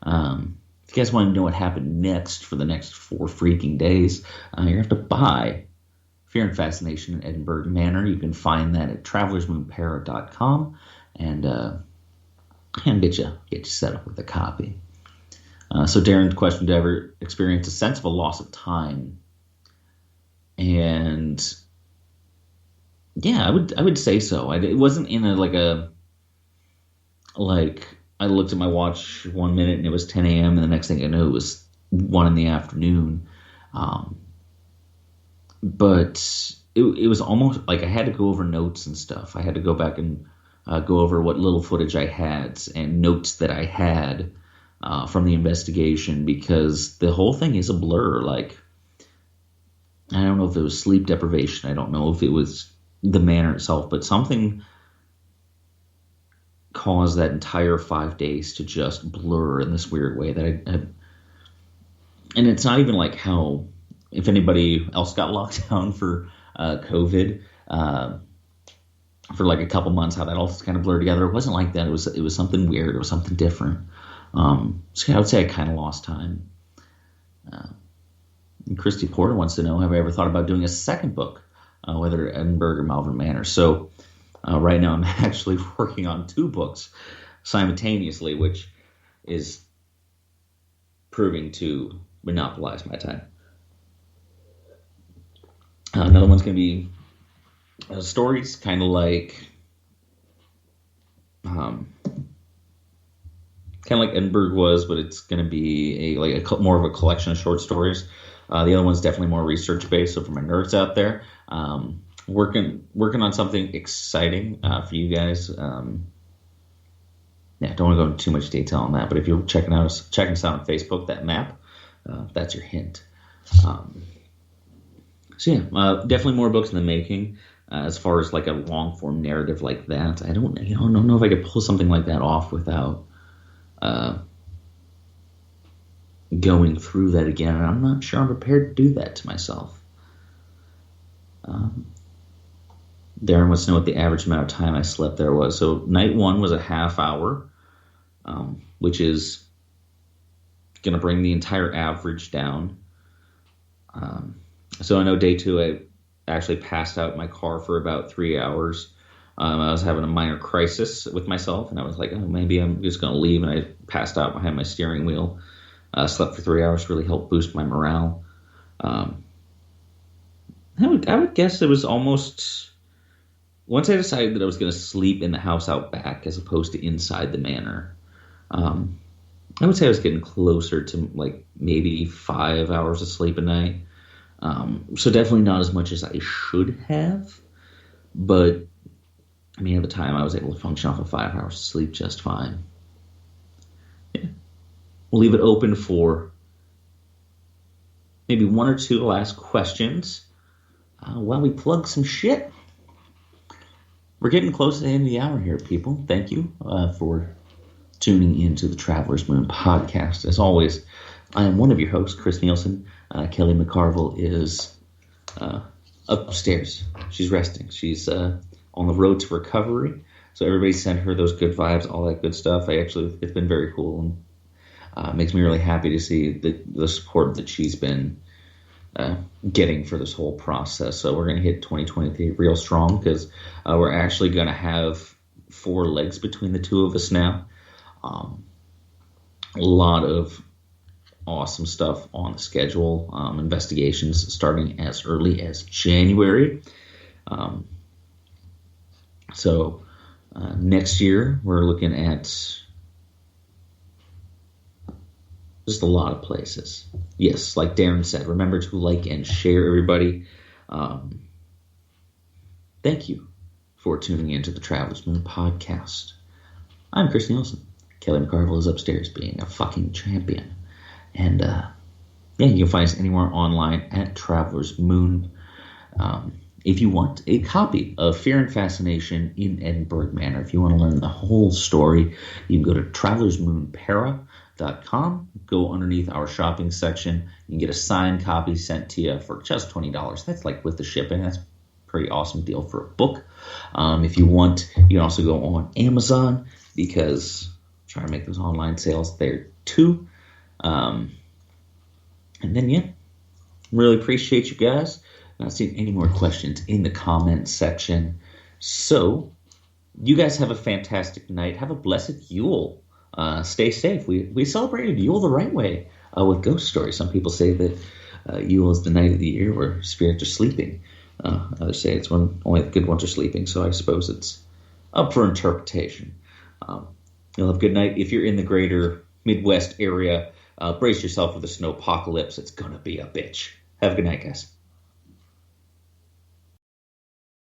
Speaker 3: If you guys want to know what happened next for the next 4 freaking days, you're going to have to buy Fear and Fascination in Edinburgh Manor. You can find that at travelersmoonpara.com and get you set up with a copy. So Darren's question, did I ever experience a sense of a loss of time? And yeah, I would say so. It wasn't in I looked at my watch 1 minute and it was 10 a.m. and the next thing I knew it was 1 in the afternoon. But it was almost like I had to go over notes and stuff. I had to go back and go over what little footage I had and notes that I had from the investigation, because the whole thing is a blur. Like, I don't know if it was sleep deprivation. I don't know if it was the manor itself, but something caused that entire 5 days to just blur in this weird way that and it's not even like how, if anybody else got locked down for COVID for like a couple months, how that all just kind of blurred together. It wasn't like that. It was something weird. It was something different. So I would say I kind of lost time. And Christy Porter wants to know, have I ever thought about doing a second book, whether Edinburgh or Malvern Manor? So right now I'm actually working on 2 books simultaneously, which is proving to monopolize my time. Another one's going to be stories, kind of like Edinburgh was, but it's going to be more of a collection of short stories. The other one's definitely more research based. So for my nerds out there, working on something exciting for you guys. Don't want to go into too much detail on that, but if you're checking us out on Facebook, that map, that's your hint. Definitely more books in the making. As far as like a long form narrative like that, I don't know if I could pull something like that off without going through that again, and I'm not sure I'm prepared to do that to myself. Darren wants to know what the average amount of time I slept there was. So night 1 was a half hour, which is going to bring the entire average down. So I know day 2 I actually passed out in my car for about 3 hours. I was having a minor crisis with myself, and I was like, oh, maybe I'm just going to leave, and I passed out behind my steering wheel. Slept for 3 hours, really helped boost my morale. I would guess it was almost, once I decided that I was going to sleep in the house out back as opposed to inside the manor, I would say I was getting closer to like maybe 5 hours of sleep a night. So definitely not as much as I should have, but I mean, at the time I was able to function off of 5 hours of sleep just fine. Yeah. We'll leave it open for maybe 1 or 2 last questions while we plug some shit. We're getting close to the end of the hour here, people. Thank you for tuning into the Traveler's Moon podcast. As always, I am one of your hosts, Chris Nielsen. Kelly McCarville is upstairs. She's resting. She's on the road to recovery. So everybody sent her those good vibes, all that good stuff. It's been very cool, and makes me really happy to see the support that she's been getting for this whole process. So we're going to hit 2023 real strong, because we're actually going to have 4 legs between the 2 of us now. A lot of awesome stuff on the schedule. Investigations starting as early as January. So next year we're looking at just a lot of places. Yes, like Darren said, remember to like and share, everybody. Thank you for tuning into the Traveler's Moon podcast. I'm Chris Nielsen. Kelly McCarville is upstairs being a fucking champion. And you can find us anywhere online at Traveler's Moon. If you want a copy of Fear and Fascination in Edinburgh Manor, if you want to learn the whole story, you can go to travelersmoonpara.com. Go underneath our shopping section. You can get a signed copy sent to you for just $20. That's like with the shipping. That's a pretty awesome deal for a book. If you want, you can also go on Amazon, because I'm trying to make those online sales there too. And then, really appreciate you guys. Not seeing any more questions in the comment section. So, you guys have a fantastic night. Have a blessed Yule. Stay safe. We celebrated Yule the right way with ghost stories. Some people say that Yule is the night of the year where spirits are sleeping. Others say it's when only the good ones are sleeping. So I suppose it's up for interpretation. You'll have a good night. If you're in the greater Midwest area, brace yourself for the snowpocalypse. It's gonna be a bitch. Have a good night, guys.